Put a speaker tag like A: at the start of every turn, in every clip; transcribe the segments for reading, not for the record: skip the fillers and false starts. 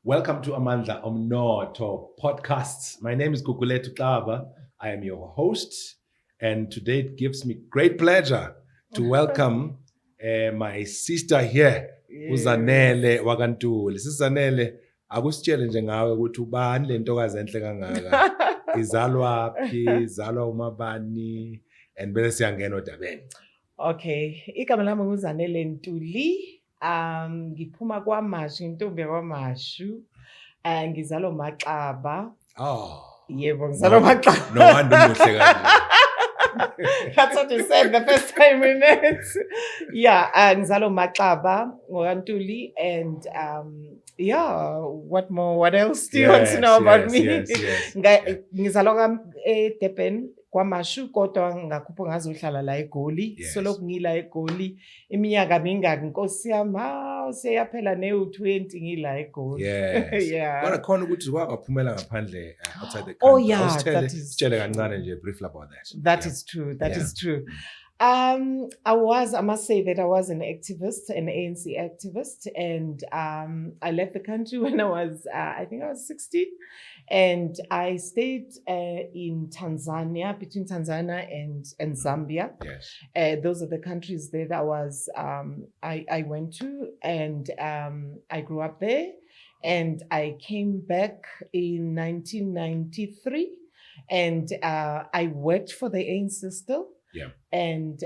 A: Welcome to Amandla Omnotho podcasts. My name is Gugulethu Xaba. I am your host, and today it gives me great pleasure to welcome my sister here, Ms Zanele Ntuli. Sis Zanele, akusitshele nje ngawe ukuthi ubani le ntokazi enhle kangaka. Izalwa phi, izalwa umabani, and bese siyangena odabeni.
B: Okay, igama lami nguZanele Ntuli. Ngiphuma kwaMashu, intombi yakwaMashu. Ngizalwa uMaxaba.
A: Oh.
B: Yebo, ngizalwa uMaxaba.
A: No wonder umuhle kanje.
B: That's what you said the first time we met. Yeah, ngizalwa uMaxaba ngokaNtuli, and what more? What else do you want to know about me?
A: Yes.
B: Ngizalwa eDurban kwaMashu, kodwa ngakhupha ngazohlala la eGoli. So lokhu ngila eGoli iminyaka mingaki Nkosi yami, seyaphela ne-20 ngila eGoli.
A: Yes.
B: Yeah.
A: Kodwa khona ukuthi wakaphumela ngaphandle outside the country.
B: Oh yeah, that is.
A: Sitshele kancane nje briefly about that.
B: That is true. That is true. I must say that I was an activist, an ANC activist, and I left the country when I was, I think I was 16, and I stayed in Tanzania, between Tanzania and Zambia.
A: Yes.
B: Those are the countries that I went to, and I grew up there, and I came back in 1993, and I worked for the ANC still.
A: Yeah.
B: And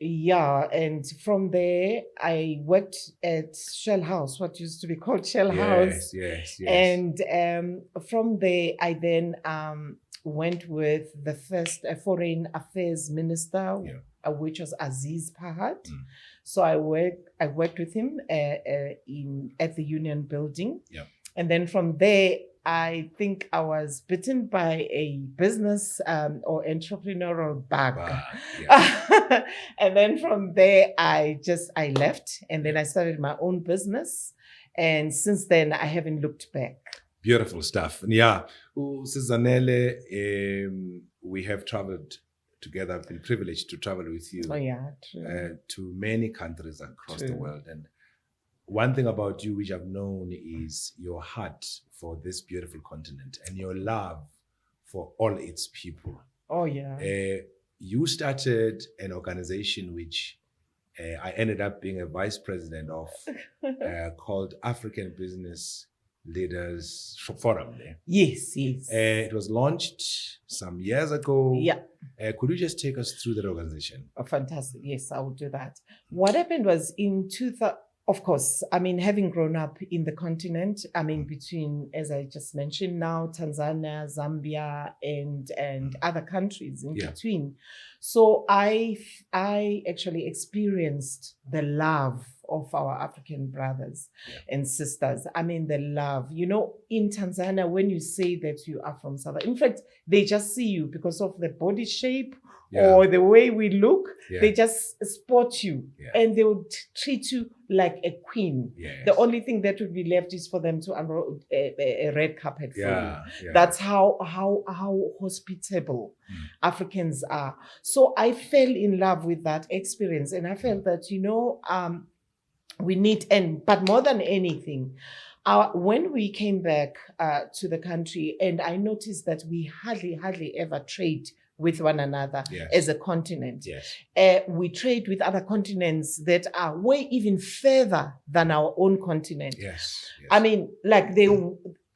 B: and from there I worked at Shell House, what used to be called Shell House.
A: Yes.
B: And from there I then went with the first foreign affairs minister, which was Aziz Pahad. So I worked with him at the Union Building.
A: Yeah.
B: And then from there, I think I was bitten by a business or entrepreneurial bug.
A: Yeah.
B: And then from there, I left, and then I started my own business. And since then, I haven't looked back.
A: Beautiful stuff. Yeah. Sis Zanele, we have traveled together. I've been privileged to travel with you.
B: Oh, yeah, true.
A: To many countries across the world. And one thing about you which I've known is your heart for this beautiful continent and your love for all its people.
B: Oh, yeah.
A: You started an organization which I ended up being a vice president of called African Business Leaders Forum.
B: Yes.
A: It was launched some years ago.
B: Yeah.
A: Could you just take us through that organization?
B: Oh, fantastic. Yes, I will do that. What happened was in 2000, of course, I mean, having grown up in the continent, I mean, between, as I just mentioned now, Tanzania, Zambia, and other countries in between. So I actually experienced the love of our African brothers and sisters. I mean, the love, in Tanzania, when you say that you are from South Africa, in fact, they just see you because of the body shape or the way we look. They just spot you and they would treat you like a queen. The only thing that would be left is for them to unroll a red carpet for you. That's how hospitable Africans are. So I fell in love with that experience, and I felt that, we need, but more than anything, when we came back to the country, and I noticed that we hardly ever trade with one another as a continent. We trade with other continents that are way even further than our own continent. I mean,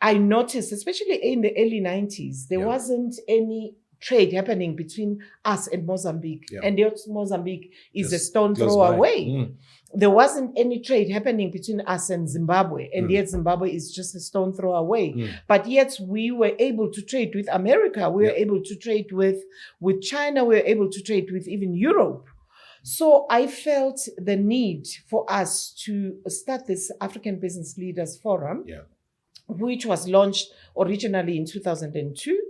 B: I noticed, especially in the early 90s, there wasn't any trade happening between us and Mozambique. And Mozambique is a stone throw away. There wasn't any trade happening between us and Zimbabwe, and yet Zimbabwe is just a stone throw away. But yet we were able to trade with America, we were able to trade with China, we were able to trade with even Europe. So I felt the need for us to start this African Business Leaders Forum, which was launched originally in 2002.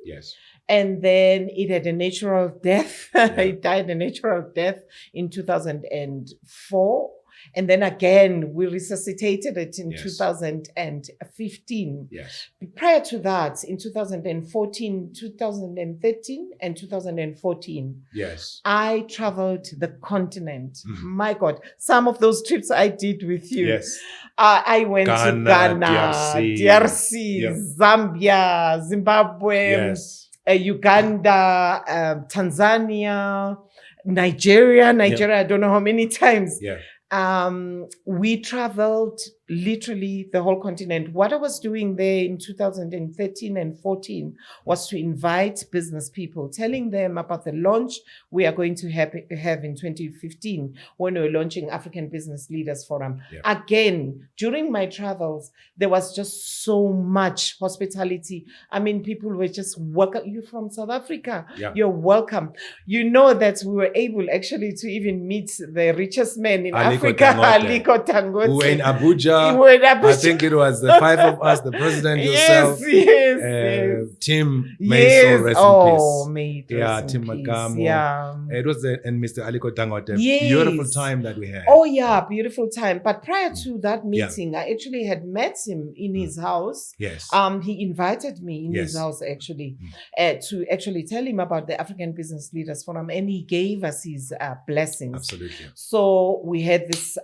B: And then it had a natural death. It died a natural death in 2004. And then again, we resuscitated it in
A: Yes.
B: 2015.
A: Yes.
B: Prior to that, in 2014, 2013, and 2014,
A: Yes.
B: I traveled the continent.
A: Mhm.
B: My God, some of those trips I did with you.
A: Yes.
B: I went to Ghana, DRC,
A: Yep.
B: Zambia, Zimbabwe,
A: Yes.
B: Uganda, Tanzania, Nigeria. I don't know how many times.
A: Yeah.
B: We traveled literally the whole continent. What I was doing there in 2013 and 14 was to invite business people, telling them about the launch we are going to have in 2015 when we were launching African Business Leaders Forum.
A: Yeah.
B: Again, during my travels, there was just so much hospitality. I mean, people were just welcome. You from South Africa?
A: Yeah.
B: You're welcome. You know that we were able actually to even meet the richest man in Africa, Aliko Dangote.
A: We were in Abuja.
B: We were in Abuja.
A: I think it was the five of us, the president, yourself,
B: yes.
A: Tim,
B: Yes.
A: rest
B: Oh,
A: in
B: may
A: peace. Yeah,
B: rest
A: Tim
B: in peace.
A: Magamo.
B: Yeah.
A: It was and Mr. Aliko Dangote.
B: Yes.
A: Beautiful time that we had.
B: Oh yeah, beautiful time. But prior to that meeting, I actually had met him in his house.
A: Yes.
B: He invited me in his
A: Yes.
B: house actually to actually tell him about the African Business Leaders Forum, and he gave us his blessings.
A: Absolutely.
B: So we had this.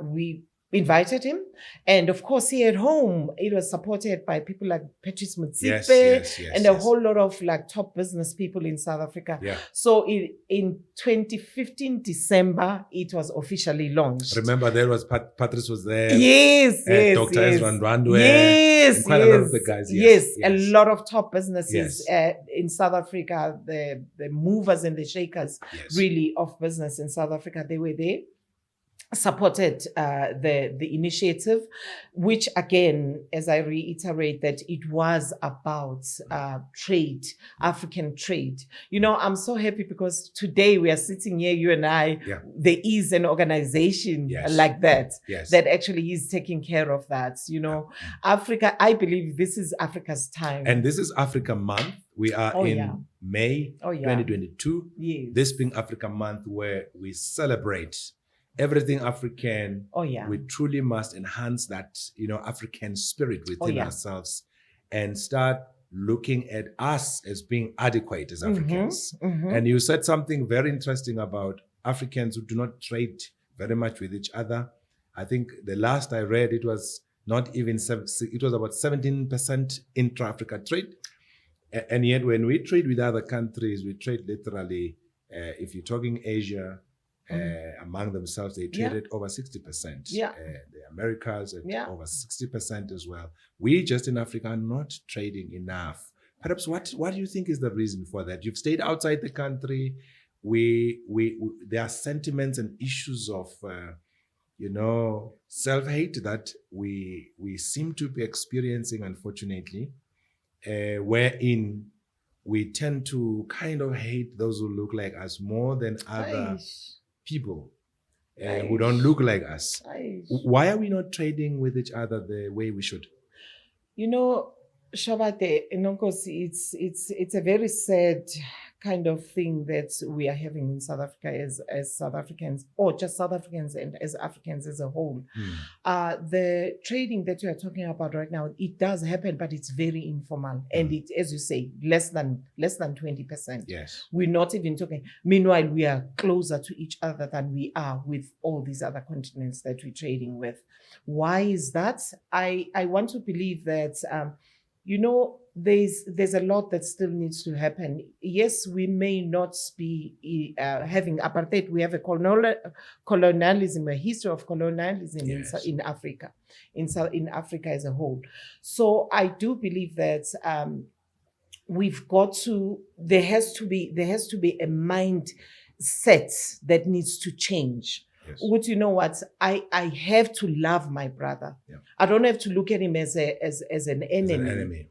B: We invited him, and of course here at home it was supported by people like Patrice Mutsipe and a whole lot of like top business people in South Africa.
A: Yeah.
B: So in 2015 December it was officially launched.
A: Remember there was Patrice was there.
B: Yes,
A: Dr. Ezra Ndwandwe.
B: Yes,
A: quite a lot of the guys.
B: Yes, a lot of top businesses in South Africa, the movers and the shakers really of business in South Africa, they were there. Supported the initiative, which again, as I reiterate, that it was about trade, African trade. You know, I'm so happy because today we are sitting here, you and I, there is an organization like that, that actually is taking care of that. You know, Africa, I believe this is Africa's time.
A: And this is Africa Month. We are in May 2022.
B: Yes.
A: This being Africa Month where we celebrate everything African. We truly must enhance that, African spirit within ourselves and start looking at us as being adequate as Africans. And you said something very interesting about Africans who do not trade very much with each other. I think the last I read, it was not even it was about 17% intra-Africa trade. And yet when we trade with other countries, we trade literally, if you're talking Asia, among themselves, they traded over 60%. The Americas at over 60% as well. We just in Africa are not trading enough. Perhaps what do you think is the reason for that? You've stayed outside the country. There are sentiments and issues of self-hate that we seem to be experiencing, unfortunately, wherein we tend to kind of hate those who look like us more than other people who don't look like us. Why are we not trading with each other the way we should?
B: You know, Xaba, it's a very sad kind of thing that we are having in South Africa as South Africans, or just South Africans and as Africans as a whole. The trading that you are talking about right now, it does happen, but it's very informal. And it, as you say, less than 20%.
A: Yes.
B: We're not even talking. Meanwhile, we are closer to each other than we are with all these other continents that we're trading with. Why is that? I want to believe that, there's a lot that still needs to happen. Yes, we may not be having apartheid. We have a colonialism, a history of colonialism in Africa, in Africa as a whole. So I do believe that there has to be a mindset that needs to change.
A: Yes.
B: Would you know what? I have to love my brother. I don't have to look at him as an enemy.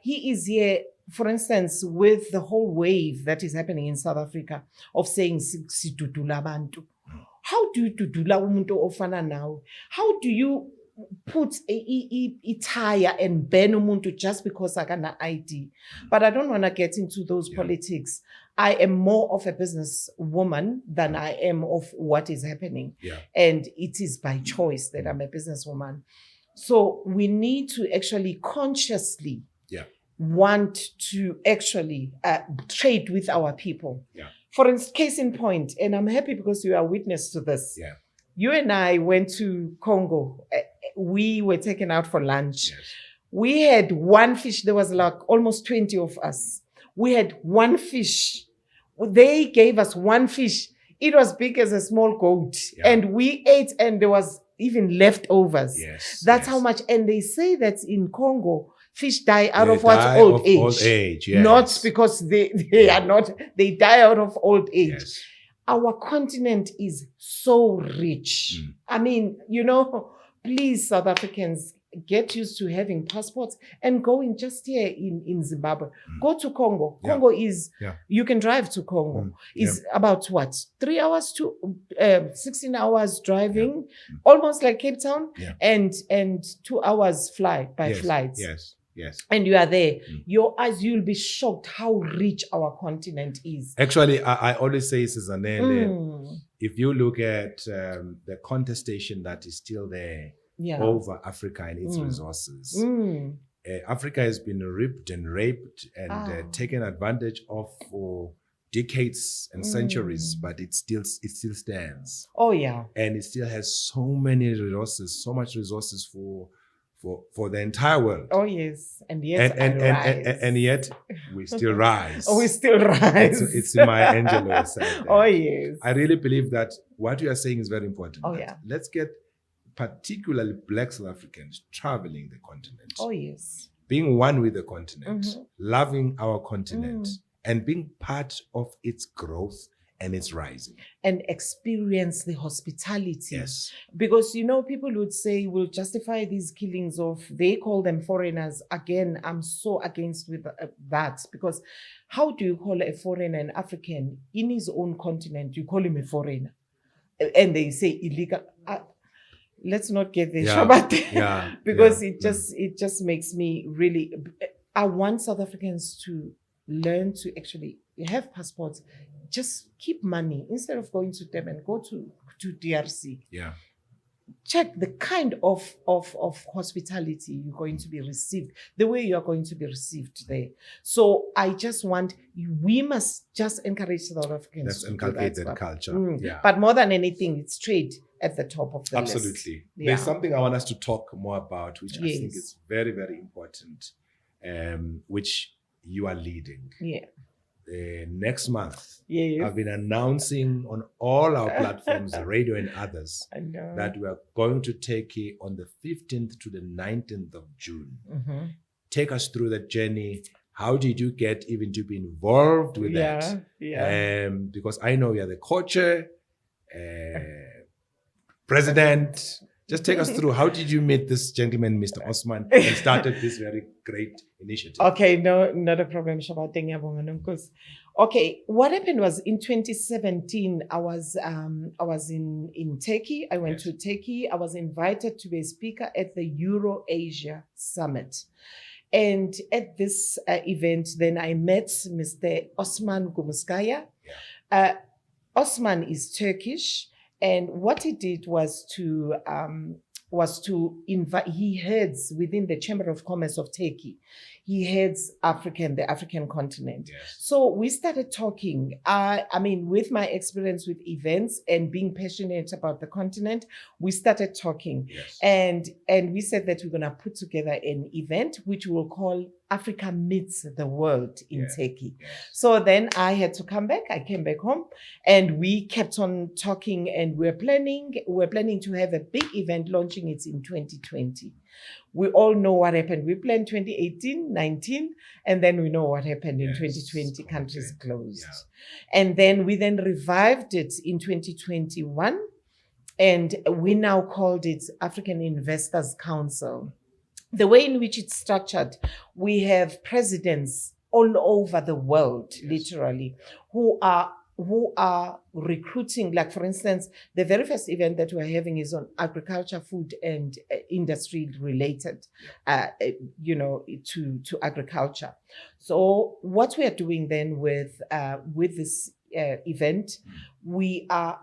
B: He is here, for instance, with the whole wave that is happening in South Africa of saying sidudula abantu. How do you dudula umuntu ofana nawe? How do you put a tire and ban umuntu just because I got an ID. But I don't want to get into those politics. I am more of a business woman than I am of what is happening.
A: Yeah.
B: And it is by choice that I'm a businesswoman. So we need to actually consciously want to actually trade with our people.
A: Yeah.
B: For instance, case in point, and I'm happy because you are witness to this.
A: Yeah.
B: You and I went to Congo. We were taken out for lunch.
A: Yes.
B: We had one fish. There was like almost 20 of us. We had one fish. They gave us one fish. It was big as a small goat.
A: Yeah.
B: And we ate, and there was even leftovers.
A: Yes.
B: That's how much. And they say that in Congo, fish die out of what? Old age.
A: Old age, yes.
B: Not because they are not, they die out of old age.
A: Yes.
B: Our continent is so rich. I mean, please, South Africans, get used to having passports and going just here in Zimbabwe. Go to Congo. Congo is, you can drive to Congo. Is about what? 3 hours to 16 hours driving, almost like Cape Town, and 2 hours flights.
A: Yes.
B: And you are there. Your eyes, you'll be shocked how rich our continent is.
A: Actually, I always say, Ms Zanele, if you look at the contestation that is still there over Africa and its resources, Africa has been ripped and raped and taken advantage of for decades and centuries, but it still stands.
B: Oh yeah.
A: And it still has so many resources, so much resources for the entire world.
B: Oh yes, and yet
A: and yet we still rise.
B: We still rise.
A: It's my Angelo said.
B: Oh yes.
A: I really believe that what you are saying is very important.
B: Oh yeah.
A: Let's get particularly Black South Africans traveling the continent.
B: Oh yes.
A: Being one with the continent, loving our continent, and being part of its growth and it's rising.
B: And experience the hospitality.
A: Yes.
B: Because, people would say, will justify these killings of, they call them foreigners. Again, I'm so against with that. Because how do you call a foreigner an African in his own continent? You call him a foreigner. And they say illegal. Let's not get there, Xaba. Because it just makes me really, I want South Africans to learn to actually have passports. Just keep money instead of going to them and go to DRC.
A: Yeah.
B: Check the kind of hospitality you're going to be received, the way you are going to be received there. So I just want, we must just encourage South Africans.
A: Let's inculcate that culture. Yeah.
B: But more than anything, it's trade at the top of the list.
A: Absolutely. There's something I want us to talk more about, which I think is very, very important, which you are leading.
B: Yeah.
A: Next month, I've been announcing on all our platforms, radio and others, that we are going to Turkey on the 15th to the 19th of June. Take us through that journey. How did you get even to be involved with that? Because I know you're the co-chair, president. Just take us through, how did you meet this gentleman, Mr. Osman, and started this very great initiative?
B: Okay, no, not a problem, Xaba. Okay, what happened was in 2017, I was in Turkey. I went to Turkey. I was invited to be a speaker at the Euro-Asia Summit. And at this event, then I met Mr. Osman Gumuskaya. Osman is Turkish. And what he did was to invite, he heads within the Chamber of Commerce of Turkey. He heads the African continent.
A: Yes.
B: So we started talking. I mean, with my experience with events and being passionate about the continent, we started talking.
A: Yes.
B: And we said that we're going to put together an event which we'll call Africa Meets the World in Turkey.
A: Yes.
B: So then I had to come back. I came back home and we kept on talking, and we're planning to have a big event, launching it in 2020. We all know what happened. We planned 2018, 19, and then we know what happened in 2020. Countries closed. Yeah. And then we revived it in 2021, and we now called it African Investors Council. The way in which it's structured, we have presidents all over the world, literally, who are who are recruiting, like for instance, the very first event that we're having is on agriculture, food and industry related, to agriculture. So what we are doing then with this event, we are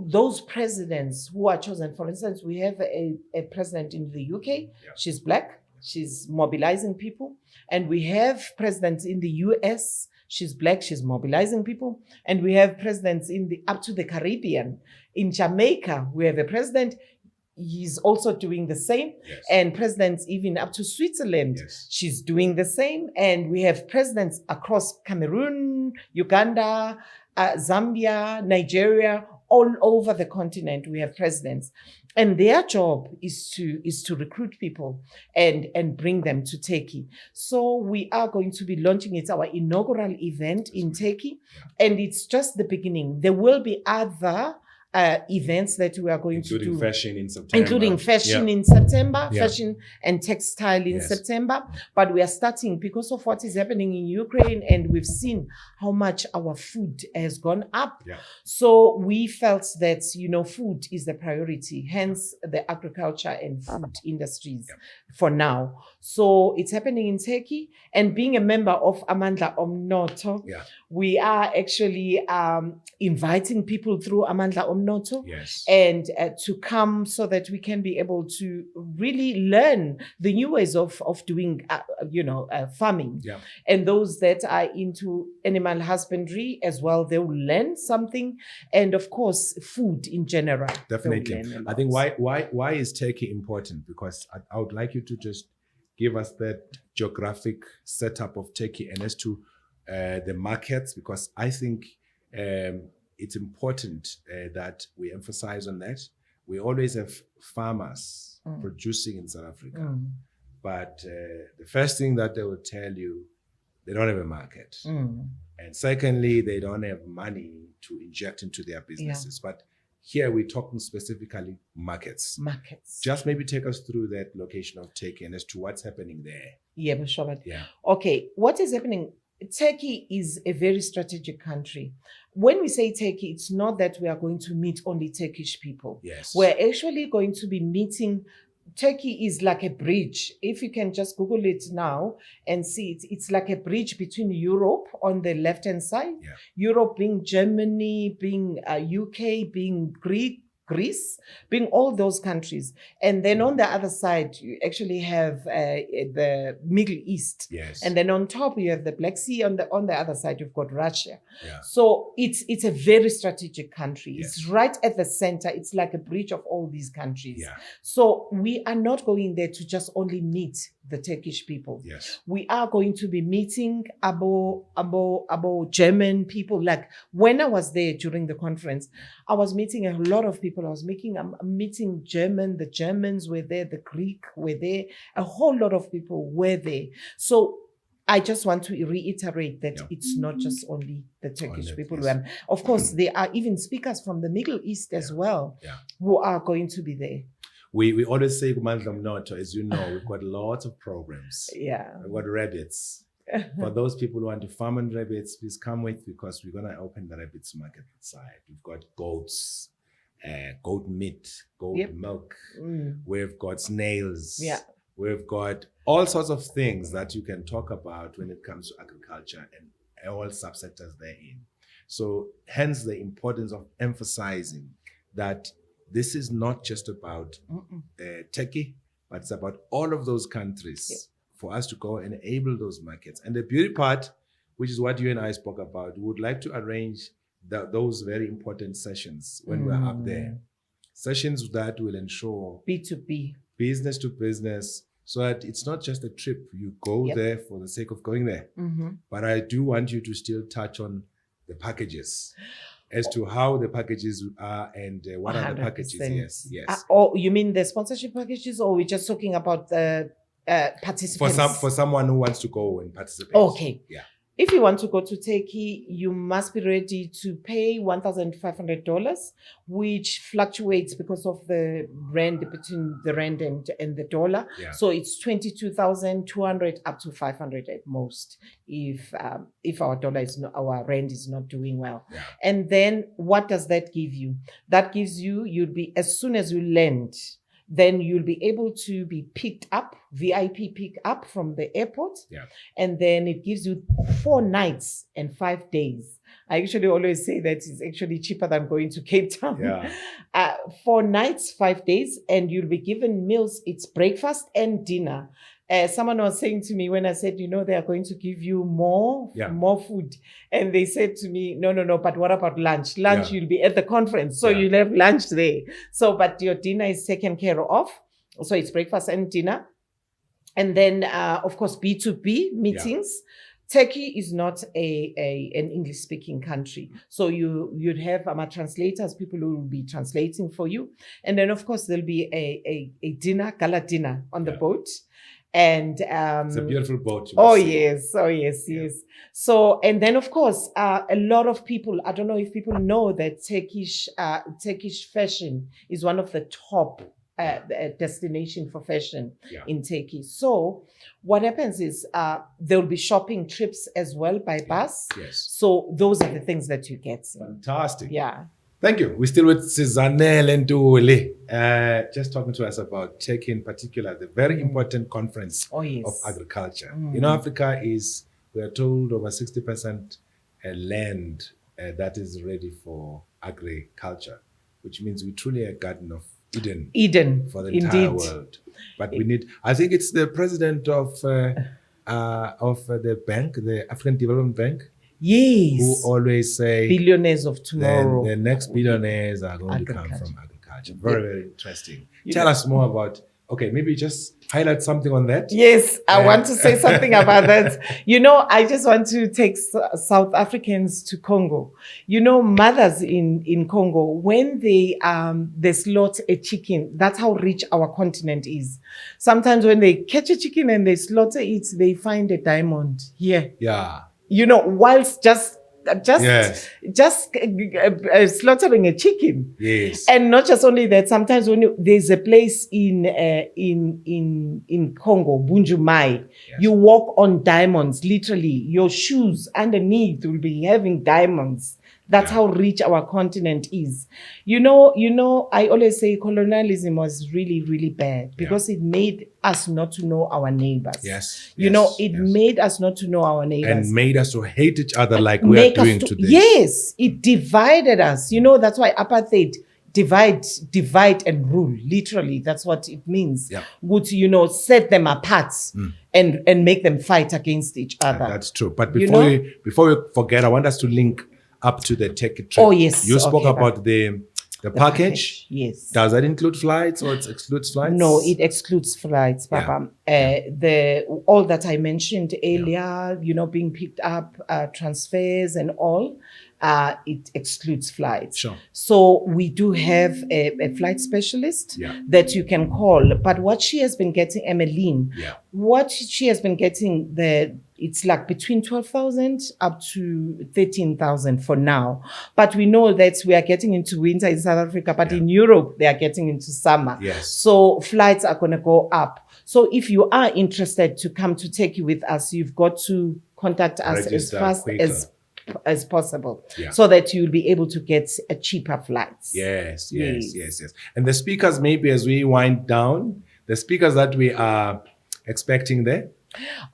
B: those presidents who are chosen. For instance, we have a president in the UK. She's Black. She's mobilizing people. And we have presidents in the US. She's Black. She's mobilizing people. And we have presidents up to the Caribbean. In Jamaica, we have a president. He's also doing the same.
A: Yes.
B: And presidents even up to Switzerland.
A: Yes.
B: She's doing the same. And we have presidents across Cameroon, Uganda, Zambia, Nigeria, all over the continent. We have presidents, and their job is to recruit people and bring them to Turkey. So we are going to be launching it, our inaugural event in Turkey, and it's just the beginning. There will be other events that we are going to do.
A: Including fashion in September.
B: Fashion and textile in September. But we are starting because of what is happening in Ukraine, and we've seen how much our food has gone up.
A: Yeah.
B: So we felt that, food is the priority, hence the agriculture and food industries for now. So it's happening in Turkey, and being a member of Amandla Omnotho, we are actually inviting people through Amandla Omnotho, and to come so that we can be able to really learn the new ways of doing, farming. Yeah. And those that are into animal husbandry as well, they will learn something. And of course, food in general.
A: Definitely. I think why is Turkey important? Because I would like you to just give us that geographic setup of Turkey and as to the markets, because I think it's important that we emphasize on that. We always have farmers producing in South Africa, but the first thing that they will tell you, they don't have a market. And secondly, they don't have money to inject into their businesses. But here we're talking specifically markets. Just maybe take us through that location of Turkey and as to what's happening there.
B: Yeah, sure. Yeah. Okay, what is happening? Turkey is a very strategic country. When we say Turkey, it's not that we are going to meet only Turkish people.
A: Yes.
B: We're actually going to be meeting. Turkey is like a bridge. If you can just Google it now and see it, it's like a bridge between Europe on the left-hand side, Europe being Germany, being UK, being Greece, being all those countries. And then on the other side, you actually have the Middle East.
A: Yes.
B: And then on top, you have the Black Sea. On the other side, you've got Russia. Yeah. So it's a very strategic country. Yes. It's right at the center. It's like a bridge of all these countries. Yeah. So we are not going there to just only meet the Turkish people.
A: Yes.
B: We are going to be meeting Abo German people. Like when I was there during the conference, I was meeting a lot of people. I was meeting German. The Germans were there. The Greek were there. A whole lot of people were there. So I just want to reiterate that it's not just only the Turkish people. Of course, there are even speakers from the Middle East as well who are going to be there.
A: We always say, Amandla Omnotho, as you know, we've got lots of programs.
B: Yeah.
A: We've got rabbits. For those people who want to farm on rabbits, please come with, because we're going to open the rabbits market side. We've got goats, goat meat, goat milk. We've got snails. Yeah. We've got all sorts of things that you can talk about when it comes to agriculture and all subsectors therein. So hence the importance of emphasizing that this is not just about Turkey, but it's about all of those countries for us to go and enable those markets. And the beauty part, which is what you and I spoke about, we would like to arrange those very important sessions when we're up there. Sessions that will ensure
B: B2B,
A: business to business, so that it's not just a trip. You go there for the sake of going there. But I do want you to still touch on the packages, as to how the packages are and what 100%. Are the packages. Yes.
B: Oh, you mean the sponsorship packages, or we're just talking about the participants?
A: For someone who wants to go and participate.
B: Okay.
A: Yeah.
B: If you want to go to Turkey, you must be ready to pay $1,500, which fluctuates because of the rand between the rand and the dollar.
A: Yeah.
B: So it's 22,200 up to 500 at most if our our rand is not doing well.
A: Yeah.
B: And then what does that give you? That gives you'll be, as soon as you land, then you'll be able to be picked up, VIP pick up from the airport.
A: Yeah.
B: And then it gives you 4 nights and 5 days. I actually always say that it's actually cheaper than going to Cape Town.
A: Yeah.
B: 4 nights, 5 days, and you'll be given meals. It's breakfast and dinner. Someone was saying to me when I said, they are going to give you more food. And they said to me, no, but what about lunch? Lunch, you'll be at the conference. So you'll have lunch there. So, but your dinner is taken care of. So it's breakfast and dinner. And then, of course, B2B meetings. Yeah. Turkey is not an English-speaking country. So you'd have translators, people who will be translating for you. And then, of course, there'll be a dinner, gala dinner on the boat. And
A: it's a beautiful boat.
B: Yes. So, and then of course, a lot of people, I don't know if people know that Turkish fashion is one of the top destination for fashion in Turkey. So what happens is there will be shopping trips as well by bus.
A: Yes.
B: So those are the things that you get.
A: Fantastic.
B: Yeah.
A: Thank you. We're still with Ms Zanele Ntuli, just talking to us about Turkey in particular, the very important conference of agriculture. Africa we are told, over 60% land that is ready for agriculture, which means we're truly a garden of Eden for the entire world. But we need, I think it's the president of the bank, the African Development Bank, who always say
B: billionaires of tomorrow.
A: The next billionaires are going to come from agriculture. Very, very interesting. Tell us more about, maybe just highlight something on that.
B: Yes, I want to say something about that. I just want to take South Africans to Congo. Mothers in Congo, when they slaughter a chicken, that's how rich our continent is. Sometimes when they catch a chicken and they slaughter it, they find a diamond here.
A: Yeah.
B: Whilst just slaughtering a chicken.
A: Yes.
B: And not just only that, sometimes when there's a place in Congo, Bunjumai, you walk on diamonds, literally. Your shoes underneath will be having diamonds. That's how rich our continent is. I always say colonialism was really, really bad because it made us not to know our neighbors. It made us not to know our neighbors.
A: And made us to hate each other like we are doing today.
B: Yes, it divided us. That's why apartheid, divide and rule. Literally, that's what it means. Would, set them apart and make them fight against each other.
A: That's true. But before we forget, I want us to link up to the Turkey trip.
B: Oh, yes.
A: You spoke about the package.
B: Yes.
A: Does that include flights or it excludes flights?
B: No, it excludes flights, Papa. All that I mentioned earlier, being picked up, transfers and all, it excludes flights.
A: Sure.
B: So we do have a flight specialist that you can call. But what she has been getting, Emmeline, what she has been getting, it's like between 12,000 up to 13,000 for now. But we know that we are getting into winter in South Africa, but in Europe, they are getting into summer.
A: Yes.
B: So flights are going to go up. So if you are interested to come to Turkey with us, you've got to contact us as fast as possible so that you'll be able to get a cheaper flights.
A: Yes. And the speakers, maybe as we wind down, the speakers that we are expecting there?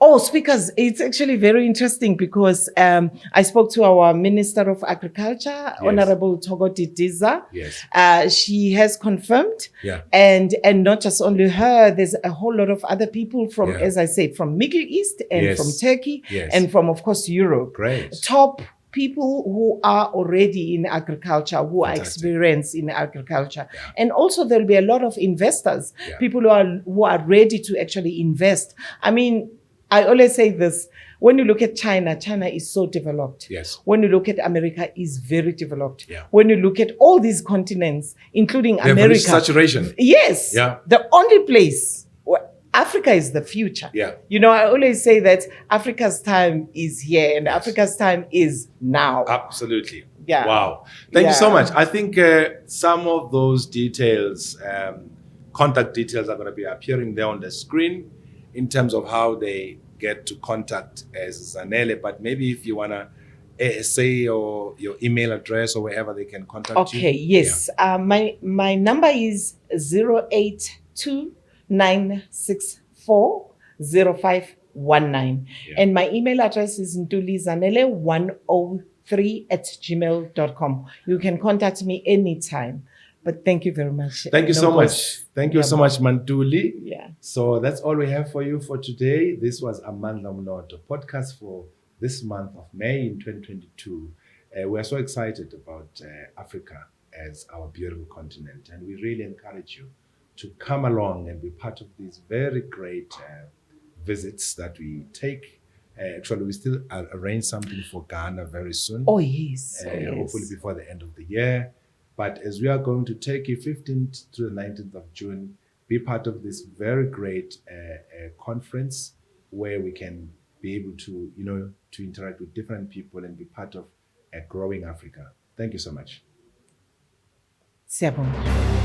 B: Oh, speakers, it's actually very interesting because I spoke to our Minister of Agriculture, Honorable Togoti Diza.
A: Yes.
B: She has confirmed. And not just only her, there's a whole lot of other people from, as I said, from Middle East and from Turkey and from, of course, Europe.
A: Great.
B: Top people who are already in agriculture, who are experienced in agriculture. And also there'll be a lot of investors, people who are ready to actually invest. I mean, I always say this, when you look at China, China is so developed.
A: Yes.
B: When you look at America, is very developed. When you look at all these continents, including America.
A: Saturation.
B: Yes. The only place Africa is the future.
A: Yeah.
B: You know, I always say that Africa's time is here and Africa's time is now.
A: Absolutely.
B: Yeah.
A: Wow. Thank you so
B: Yeah.
A: much. I think some of those details, contact details, are going to be appearing there on the screen in terms of how they get to contact as Zanele. But maybe if you want to say your email address or wherever they can contact you.
B: Okay, yes. My number is 0829640519.
A: Yeah.
B: And my email address is ntulizanele103@gmail.com. You can contact me anytime. But thank you very much.
A: Thank you so
B: Nonkosi.
A: much. Thank you so much, Mantuli.
B: Yeah.
A: So that's all we have for you for today. This was Amandla Omnotho podcast for this month of May in 2022. We're so excited about Africa as our beautiful continent, and we really encourage you to come along and be part of these very great visits that we take. Actually, we still arrange something for Ghana very soon.
B: Oh, yes.
A: Hopefully before the end of the year. But as we are going to take you 15th to the 19th of June, be part of this very great conference where we can be able to, to interact with different people and be part of a growing Africa. Thank you so much.
B: Siyabonga.